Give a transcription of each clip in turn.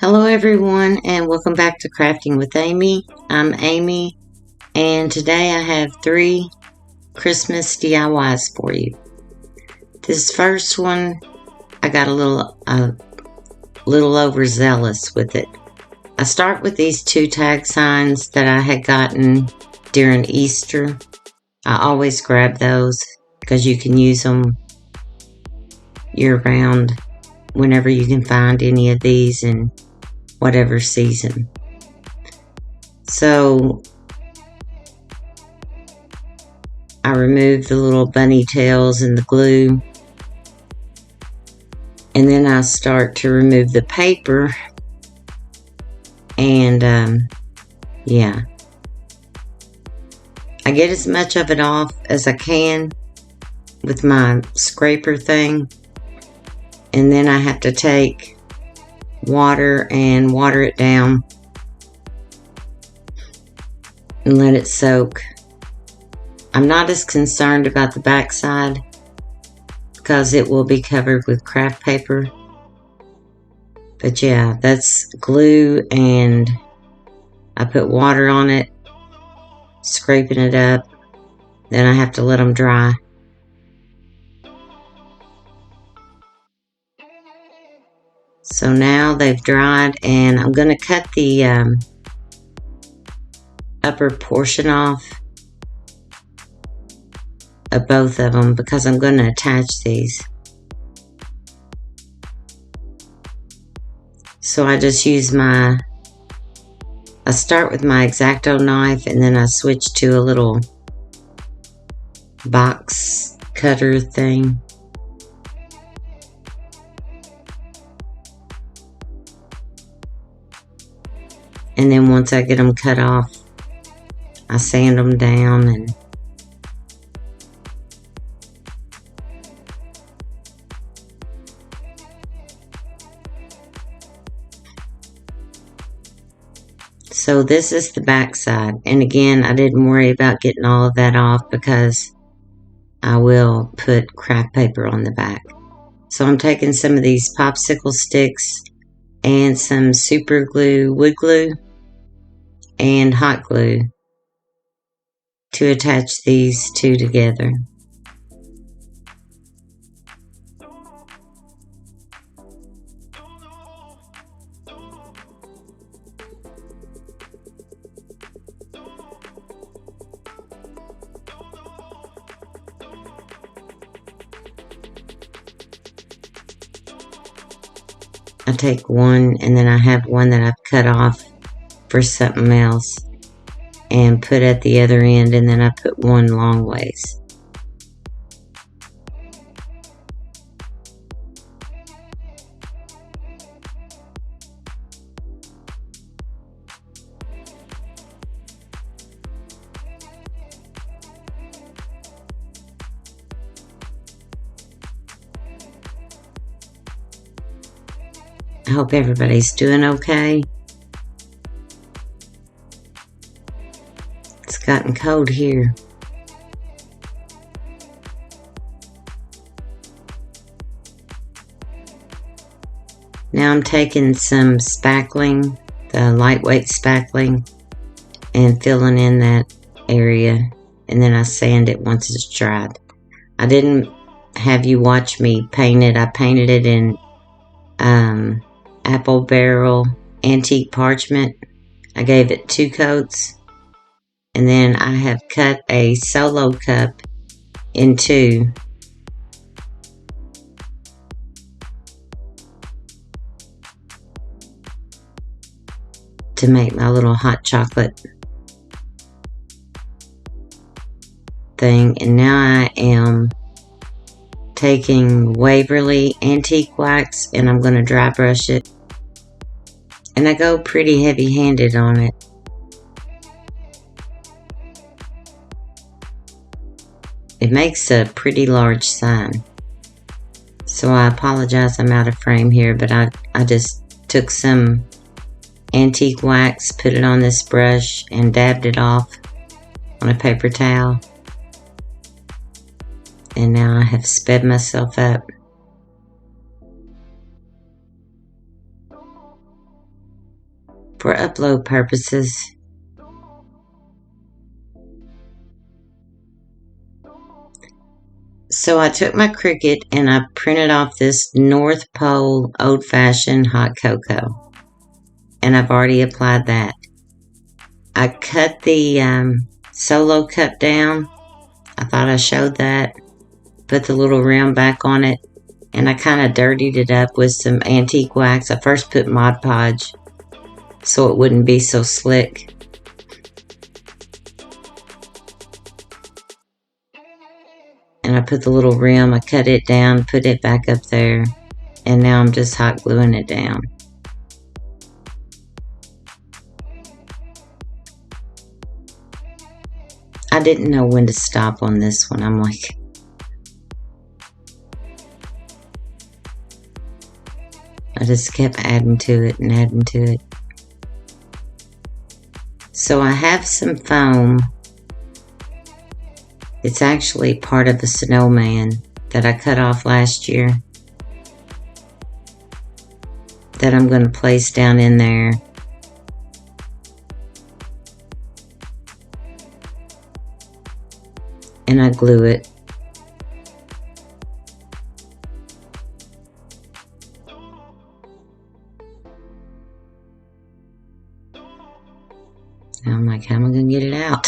Hello everyone and welcome back to Crafting with Amy. I'm Amy and today I have 3 Christmas DIYs for you. This first one, I got a little overzealous with it. I start with these 2 tag signs that I had gotten during Easter. I always grab those because you can use them year-round whenever you can find any of these in whatever season. So I removed the little bunny tails and the glue, and then I start to remove the paper, and yeah, I get as much of it off as I can with my scraper thing, and then I have to take water and water it down and let it soak. I'm not as concerned about the backside because it will be covered with craft paper. But yeah, that's glue, and I put water on it, scraping it up. Then I have to let them dry. So now they've dried, and I'm going to cut the upper portion off of both of them because I'm going to attach these. So I just use I start with my X-Acto knife, and then I switch to a little box cutter thing. And then once I get them cut off, I sand them down, and so this is the back side. And again, I didn't worry about getting all of that off because I will put craft paper on the back. So I'm taking some of these popsicle sticks and some super glue, wood glue, and hot glue to attach these 2 together. I take one, and then I have one that I've cut off for something else and put at the other end, and then I put one long ways. I hope everybody's doing okay. It's gotten cold here. Now I'm taking some spackling, the lightweight spackling, and filling in that area, and then I sand it once it's dried. I didn't have you watch me paint it. I painted it in apple barrel antique parchment. I gave it 2 coats, and then I have cut a solo cup in 2. To make my little hot chocolate thing. And now I am taking Waverly Antique Wax, and I'm going to dry brush it. And I go pretty heavy-handed on it. It makes a pretty large sign. So I apologize I'm out of frame here, but I just took some antique wax, put it on this brush, and dabbed it off on a paper towel. And now I have sped myself up. for upload purposes. So I took my Cricut and I printed off this North Pole old-fashioned hot cocoa. And I've already applied that. I cut the solo cup down. I thought I showed that. Put the little rim back on it. And I kind of dirtied it up with some antique wax. I first put Mod Podge so it wouldn't be so slick. And I put the little rim, I cut it down, put it back up there. And now I'm just hot gluing it down. I didn't know when to stop on this one. I'm like, I just kept adding to it and adding to it. So I have some foam. It's actually part of a snowman that I cut off last year that I'm going to place down in there. And I glue it. And I'm like, how am I going to get it out?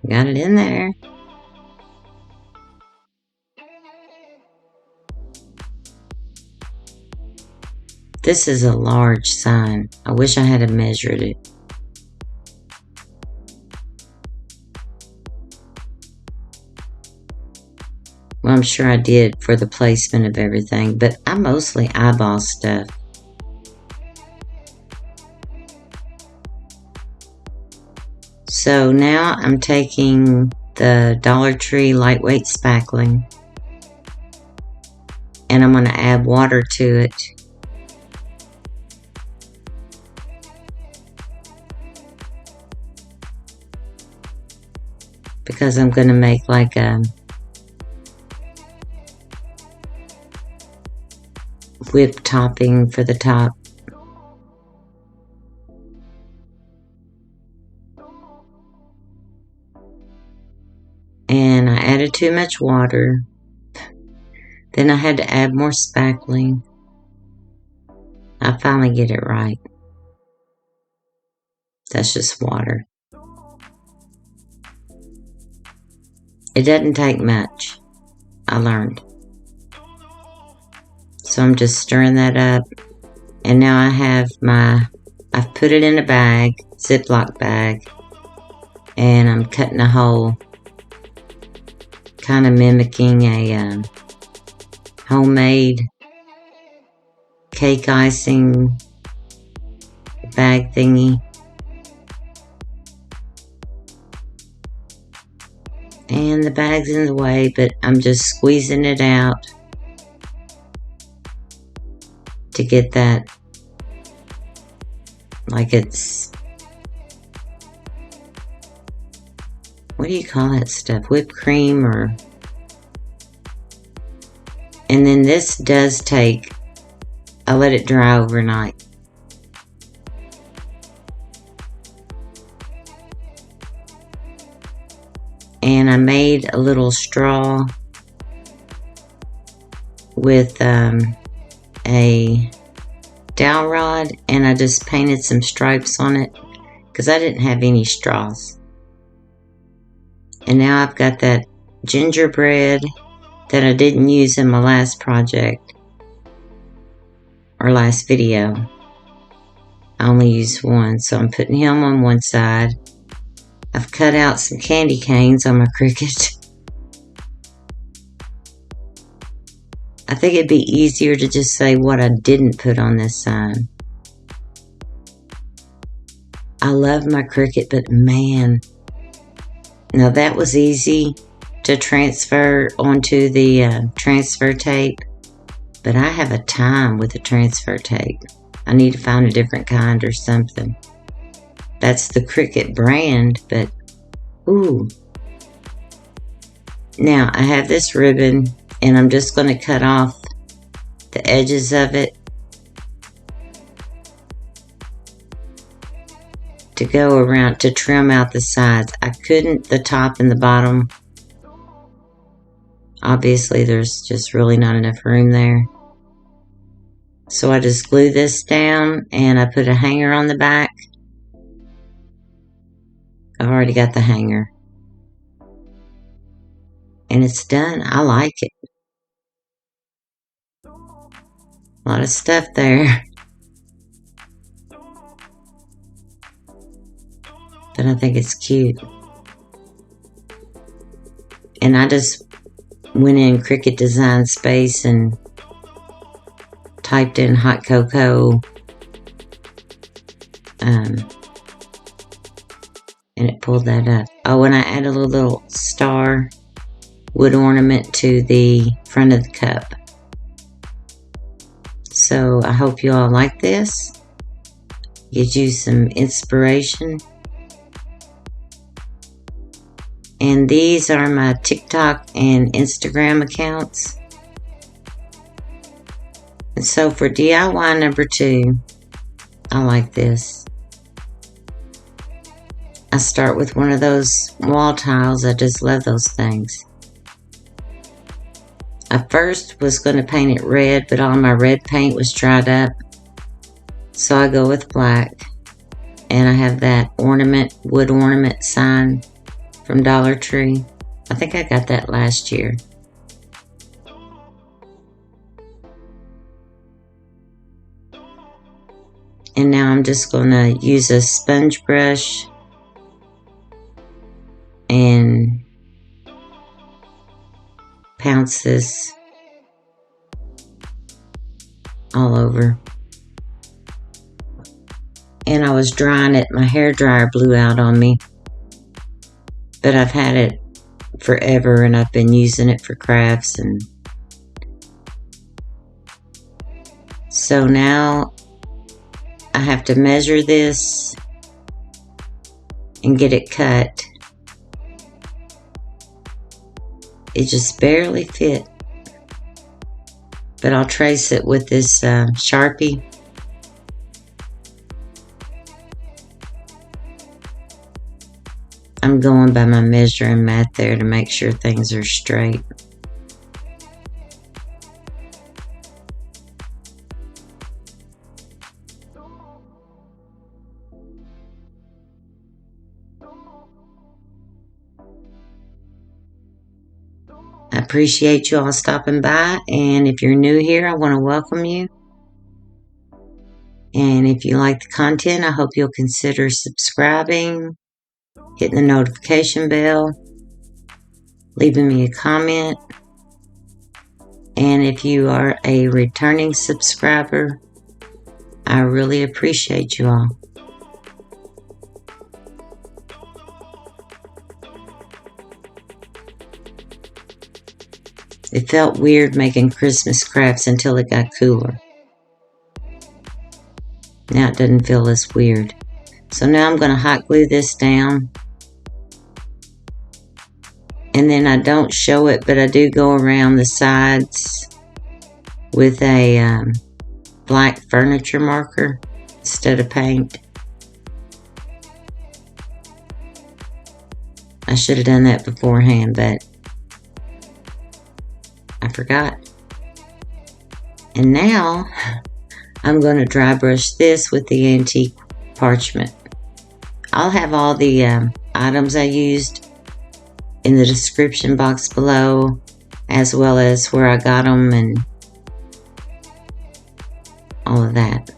Got it in there. This is a large sign. I wish I had measured it. Well, I'm sure I did for the placement of everything, but I mostly eyeball stuff. So now I'm taking the Dollar Tree lightweight spackling and I'm going to add water to it. Because I'm going to make like a whipped topping for the top. And I added too much water. Then I had to add more spackling. I finally get it right. That's just water. It doesn't take much. I learned. So I'm just stirring that up. And now I have I've put it in a bag, ziploc bag. And I'm cutting a hole. Kind of mimicking a homemade cake icing bag thingy. And the bag's in the way, but I'm just squeezing it out to get that, like it's, what do you call that stuff? Whipped cream or... And then this does take, I let it dry overnight. And I made a little straw with a dowel rod, and I just painted some stripes on it because I didn't have any straws. And now I've got that gingerbread that I didn't use in my last project or last video. I only used one, so I'm putting him on one side. I've cut out some candy canes on my Cricut. I think it'd be easier to just say what I didn't put on this sign. I love my Cricut, but man, now that was easy to transfer onto the transfer tape, but I have a time with the transfer tape. I need to find a different kind or something. That's the Cricut brand, but ooh. Now I have this ribbon and I'm just going to cut off the edges of it to go around to trim out the sides. I couldn't the top and the bottom. Obviously there's just really not enough room there. So I just glue this down and I put a hanger on the back. I've already got the hanger. And it's done. I like it. A lot of stuff there. But I think it's cute. And I just went in Cricut Design Space and typed in hot cocoa. And it pulled that up. Oh, and I added a little star wood ornament to the front of the cup. So I hope you all like this. Gives you some inspiration. And these are my TikTok and Instagram accounts. And so for DIY number 2, I like this. I start with one of those wall tiles. I just love those things. I first was going to paint it red, but all my red paint was dried up. So I go with black. And I have that ornament, wood ornament sign from Dollar Tree. I think I got that last year. And now I'm just going to use a sponge brush and pounce this all over. And I was drying it. My hair dryer blew out on me. But I've had it forever and I've been using it for crafts. And so now I have to measure this and get it cut. It just barely fit. But I'll trace it with this Sharpie. I'm going by my measuring mat there to make sure things are straight. I appreciate you all stopping by, and if you're new here, I want to welcome you. And if you like the content, I hope you'll consider subscribing, hitting the notification bell, leaving me a comment. And if you are a returning subscriber, I really appreciate you all. It felt weird making Christmas crafts until it got cooler. Now it doesn't feel as weird. So now I'm going to hot glue this down. And then I don't show it, but I do go around the sides with a black furniture marker instead of paint. I should have done that beforehand, but I forgot. And now I'm going to dry brush this with the antique parchment. I'll have all the items I used in the description box below, as well as where I got them and all of that.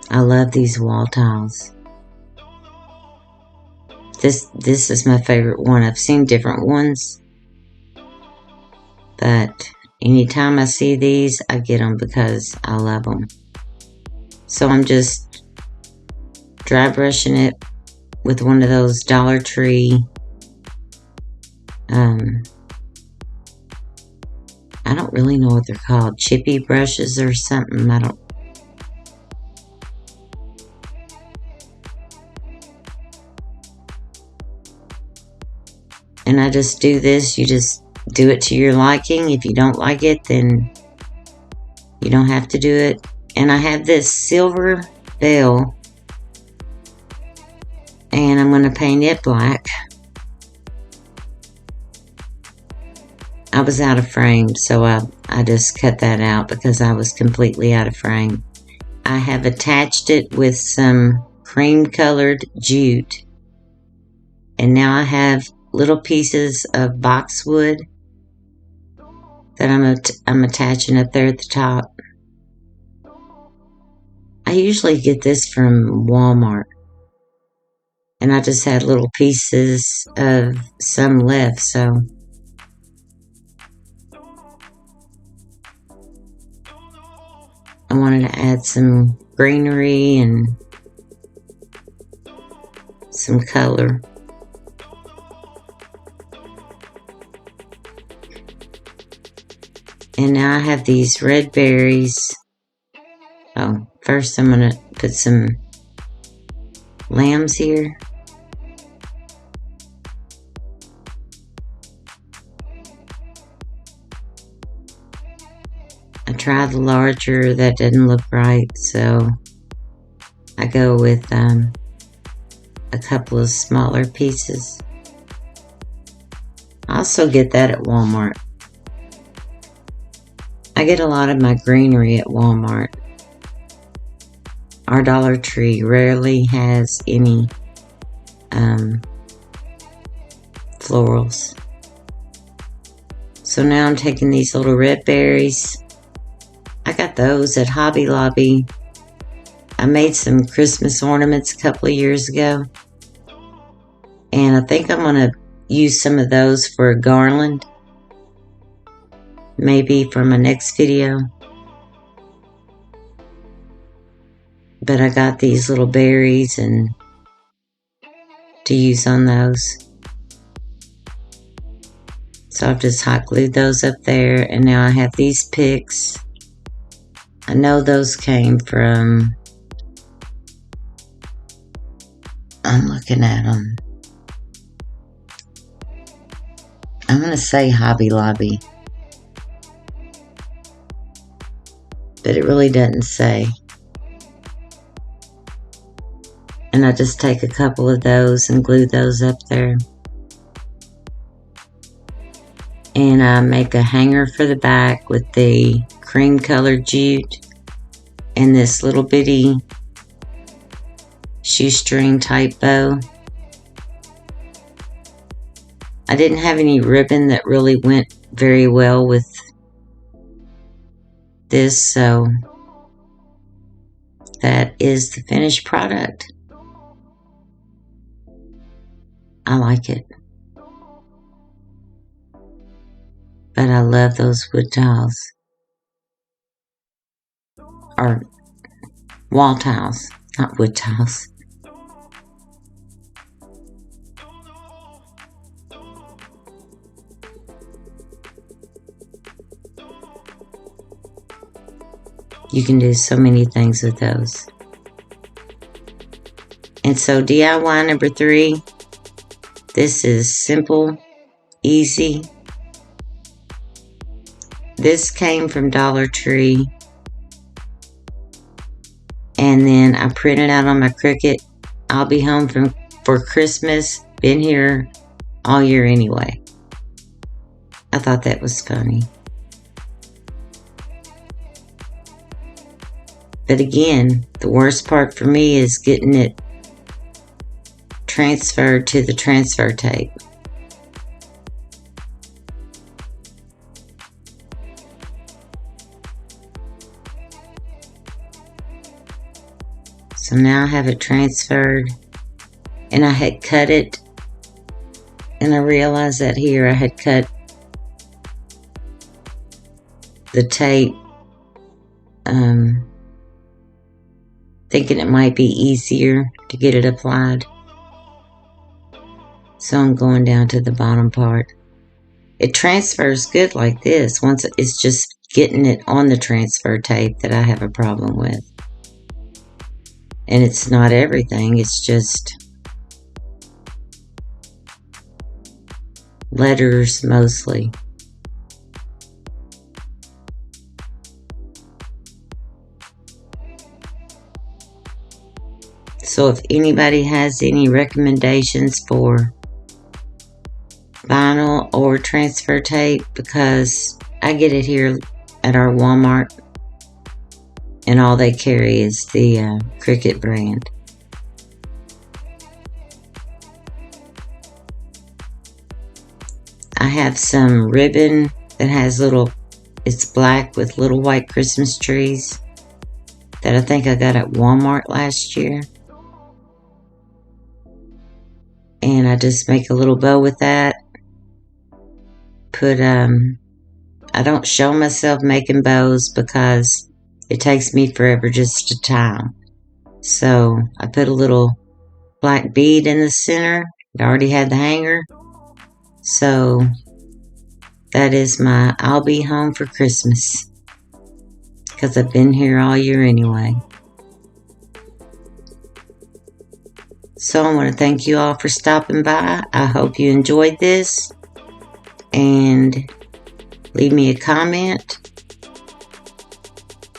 I love these wall tiles. This is my favorite one. I've seen different ones, but anytime I see these, I get them because I love them. So I'm just dry brushing it with one of those Dollar Tree, I don't really know what they're called, chippy brushes or something. I don't. And I just do this. You just do it to your liking. If you don't like it, then You don't have to do it. And I have this silver bell, and I'm going to paint it black. I was out of frame, so I just cut that out because I was completely out of frame. I have attached it with some cream colored jute, and now I have little pieces of boxwood that I'm attaching up there at the top. I usually get this from Walmart, and I just had little pieces of some left, so I wanted to add some greenery and some color. And now I have these red berries. Oh, first I'm going to put some lambs here. I tried the larger, that didn't look right, so I go with a couple of smaller pieces. I also get that at Walmart. I get a lot of my greenery at Walmart. Our Dollar Tree rarely has any florals. So now I'm taking these little red berries. I got those at Hobby Lobby. I made some Christmas ornaments a couple of years ago. And I think I'm going to use some of those for a garland. Maybe for my next video. But I got these little berries and to use on those. So I've just hot glued those up there, and now I have these picks. I know those came from, I'm looking at them. I'm going to say Hobby Lobby, but it really doesn't say. And I just take a couple of those and glue those up there. And I make a hanger for the back with the cream colored jute and this little bitty shoestring type bow. I didn't have any ribbon that really went very well with this, so that is the finished product. I like it. But I love those wood tiles. Or wall tiles, not wood tiles. You can do so many things with those. And so DIY number 3. This is simple, easy. This came from Dollar Tree. And then I printed out on my Cricut. I'll be home for Christmas. Been here all year anyway. I thought that was funny. But again, the worst part for me is getting it transferred to the transfer tape. So now I have it transferred, and I had cut it, and I realized that here I had cut the tape, thinking it might be easier to get it applied. So I'm going down to the bottom part. It transfers good like this. Once it's just getting it on the transfer tape that I have a problem with. And it's not everything, it's just letters mostly. So if anybody has any recommendations for vinyl or transfer tape, because I get it here at our Walmart and all they carry is the Cricut brand. I have some ribbon that has it's black with little white Christmas trees that I think I got at Walmart last year. And I just make a little bow with that. I don't show myself making bows because it takes me forever just to tie them. So I put a little black bead in the center. It already had the hanger. So that is my I'll be home for Christmas, because I've been here all year anyway. So I want to thank you all for stopping by. I hope you enjoyed this, and leave me a comment,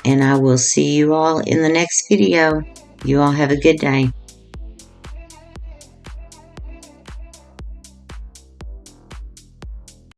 and I will see you all in the next video. You all have a good day.